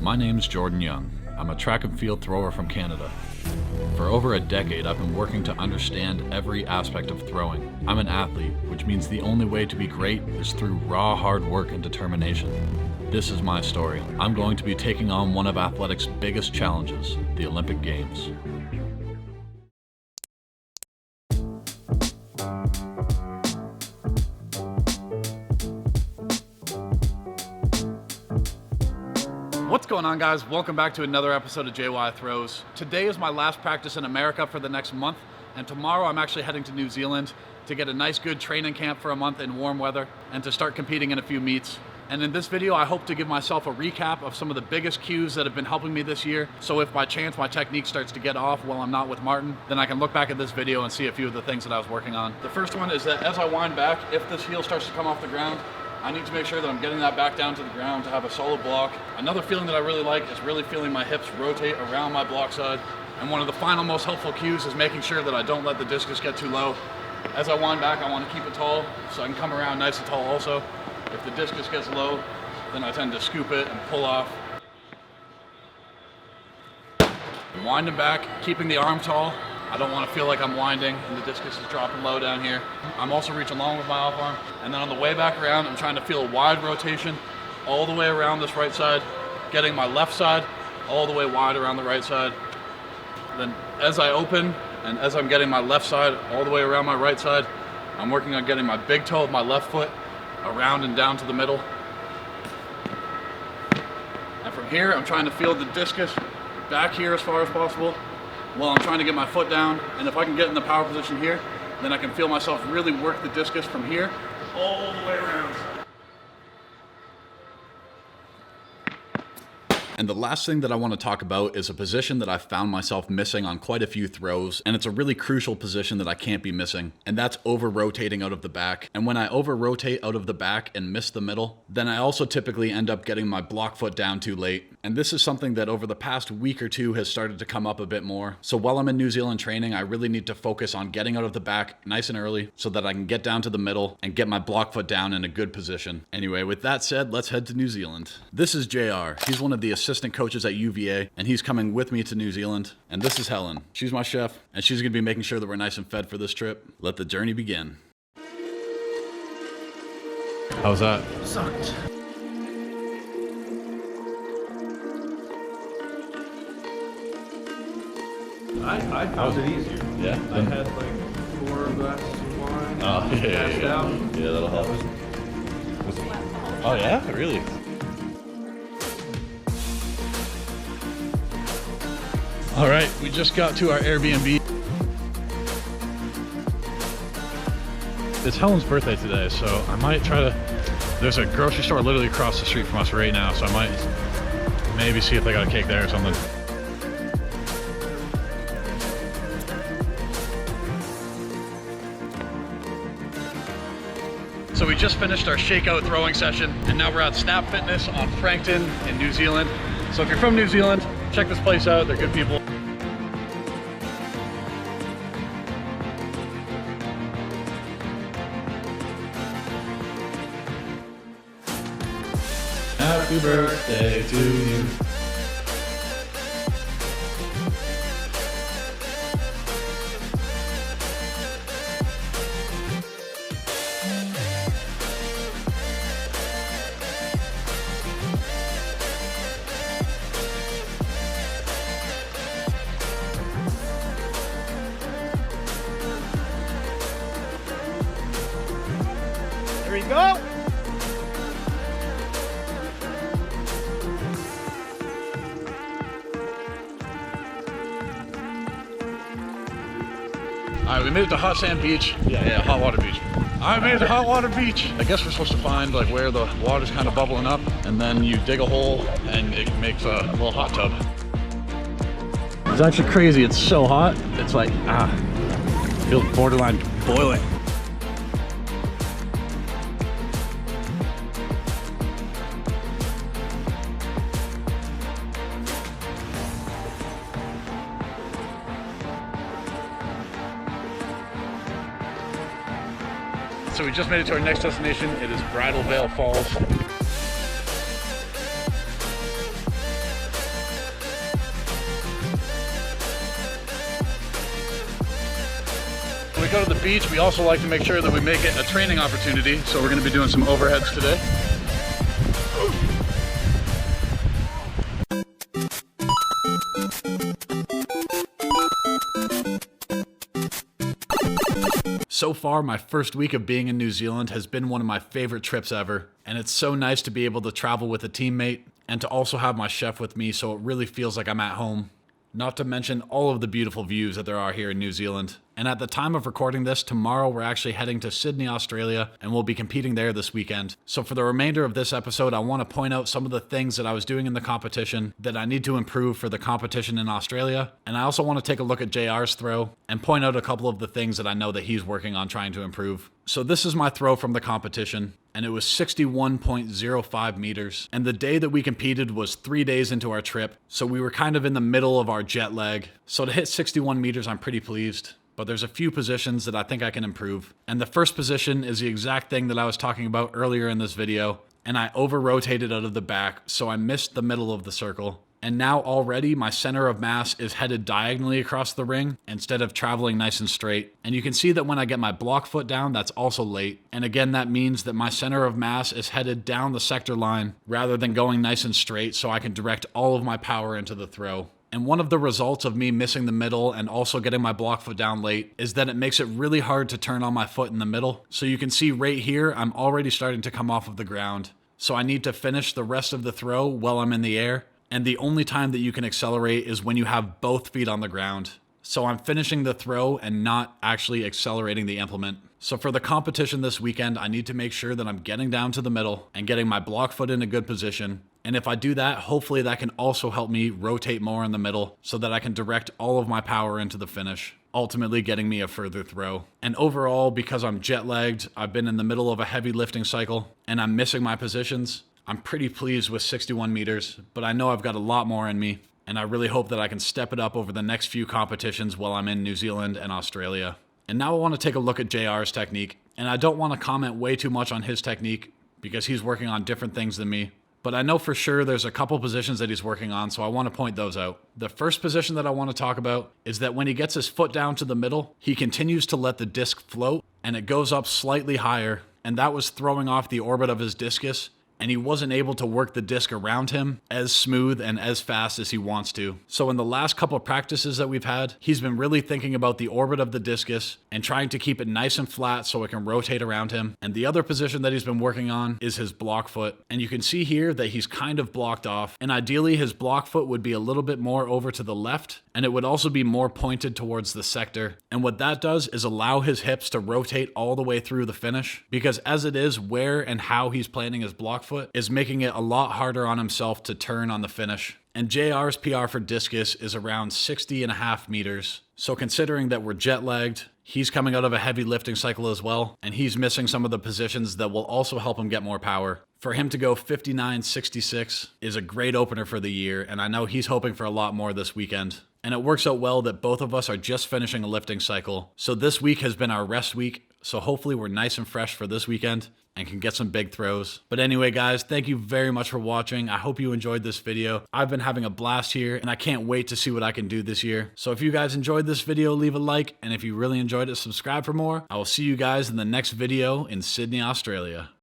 My name's Jordan Young. I'm a track and field thrower from Canada. For over a decade, I've been working to understand every aspect of throwing. I'm an athlete, which means the only way to be great is through raw hard work and determination. This is my story. I'm going to be taking on one of athletics' biggest challenges, the Olympic Games. What's going on, guys? Welcome back to another episode of JY Throws. Today is my last practice in America for the next month, and tomorrow I'm actually heading to New Zealand to get a nice good training camp for a month in warm weather and to start competing in a few meets. And in this video, I hope to give myself a recap of some of the biggest cues that have been helping me this year. So if by chance my technique starts to get off while I'm not with Martin, then I can look back at this video and see a few of the things that I was working on. The first one is that as I wind back, if this heel starts to come off the ground, I need to make sure that I'm getting that back down to the ground to have a solid block. Another feeling that I really like is really feeling my hips rotate around my block side. And one of the final most helpful cues is making sure that I don't let the discus get too low. As I wind back, I want to keep it tall so I can come around nice and tall also. If the discus gets low, then I tend to scoop it and pull off. Winding back, keeping the arm tall. I don't want to feel like I'm winding and the discus is dropping low down here. I'm also reaching long with my off arm. And then on the way back around, I'm trying to feel a wide rotation all the way around this right side, getting my left side all the way wide around the right side. Then as I open and as I'm getting my left side all the way around my right side, I'm working on getting my big toe of my left foot around and down to the middle. And from here, I'm trying to feel the discus back here as far as possible while I'm trying to get my foot down. And if I can get in the power position here, then I can feel myself really work the discus from here all the way around. And the last thing that I want to talk about is a position that I found myself missing on quite a few throws, and it's a really crucial position that I can't be missing, and that's over-rotating out of the back. And when I over-rotate out of the back and miss the middle, then I also typically end up getting my block foot down too late. And this is something that over the past week or two has started to come up a bit more. So while I'm in New Zealand training, I really need to focus on getting out of the back nice and early so that I can get down to the middle and get my block foot down in a good position. Anyway, with that said, let's head to New Zealand. This is JR. He's one of the assistant coaches at UVA, and he's coming with me to New Zealand. And this is Helen. She's my chef, and she's gonna be making sure that we're nice and fed for this trip. Let the journey begin. How's that? Sucked. I found it easier. Yeah? I had like 4 glasses of wine. Oh, yeah. Yeah, that'll help. Oh, yeah? Really? All right, we just got to our Airbnb. It's Helen's birthday today, so I might try to, there's a grocery store literally across the street from us right now, so I might maybe see if they got a cake there or something. So we just finished our shakeout throwing session, and now we're at Snap Fitness on Frankton in New Zealand. So if you're from New Zealand, check this place out, they're good people. Happy birthday to you. Here we go. All right, we made it to Hot Sand Beach. Yeah, Hot Water Beach. All right, made it to Hot Water Beach. I guess we're supposed to find like where the water's kind of bubbling up, and then you dig a hole and it makes a little hot tub. It's actually crazy, it's so hot. It's like, feels borderline boiling. So we just made it to our next destination. It is Bridal Veil Falls. go to the beach, we also like to make sure that we make it a training opportunity. So we're gonna be doing some overheads today. So far, my first week of being in New Zealand has been one of my favorite trips ever, and it's so nice to be able to travel with a teammate and to also have my chef with me, so it really feels like I'm at home. Not to mention all of the beautiful views that there are here in New Zealand. And at the time of recording this, tomorrow we're actually heading to Sydney, Australia, and we'll be competing there this weekend. So for the remainder of this episode, I want to point out some of the things that I was doing in the competition that I need to improve for the competition in Australia. And I also want to take a look at JR's throw and point out a couple of the things that I know that he's working on trying to improve. So this is my throw from the competition, and it was 61.05 meters. And the day that we competed was 3 days into our trip, so we were kind of in the middle of our jet lag. So to hit 61 meters, I'm pretty pleased. But there's a few positions that I think I can improve. And the first position is the exact thing that I was talking about earlier in this video, and I over-rotated out of the back, so I missed the middle of the circle. And now already my center of mass is headed diagonally across the ring instead of traveling nice and straight. And you can see that when I get my block foot down, that's also late. And again, that means that my center of mass is headed down the sector line rather than going nice and straight, so I can direct all of my power into the throw. And one of the results of me missing the middle and also getting my block foot down late is that it makes it really hard to turn on my foot in the middle. So you can see right here, I'm already starting to come off of the ground. So I need to finish the rest of the throw while I'm in the air. And the only time that you can accelerate is when you have both feet on the ground. So I'm finishing the throw and not actually accelerating the implement. So for the competition this weekend, I need to make sure that I'm getting down to the middle and getting my block foot in a good position. And if I do that, hopefully that can also help me rotate more in the middle so that I can direct all of my power into the finish, ultimately getting me a further throw. And overall, because I'm jet lagged, I've been in the middle of a heavy lifting cycle and I'm missing my positions, I'm pretty pleased with 61 meters, but I know I've got a lot more in me, and I really hope that I can step it up over the next few competitions while I'm in New Zealand and Australia. And now I want to take a look at JR's technique, and I don't want to comment way too much on his technique because he's working on different things than me. But I know for sure there's a couple positions that he's working on, so I want to point those out. The first position that I want to talk about is that when he gets his foot down to the middle, he continues to let the disc float, and it goes up slightly higher, and that was throwing off the orbit of his discus, and he wasn't able to work the disc around him as smooth and as fast as he wants to. So in the last couple of practices that we've had, he's been really thinking about the orbit of the discus and trying to keep it nice and flat so it can rotate around him. And the other position that he's been working on is his block foot. And you can see here that he's kind of blocked off. And ideally his block foot would be a little bit more over to the left, and it would also be more pointed towards the sector. And what that does is allow his hips to rotate all the way through the finish, because as it is, where and how he's planning his block foot is making it a lot harder on himself to turn on the finish. And JR's PR for discus is around 60.5 meters. So considering that we're jet lagged, he's coming out of a heavy lifting cycle as well, and he's missing some of the positions that will also help him get more power. For him to go 59.66 is a great opener for the year, and I know he's hoping for a lot more this weekend. And it works out well that both of us are just finishing a lifting cycle. So this week has been our rest week, so hopefully we're nice and fresh for this weekend and can get some big throws. But anyway, guys, thank you very much for watching. I hope you enjoyed this video. I've been having a blast here, and I can't wait to see what I can do this year. So if you guys enjoyed this video, leave a like, and if you really enjoyed it, subscribe for more. I will see you guys in the next video in Sydney, Australia.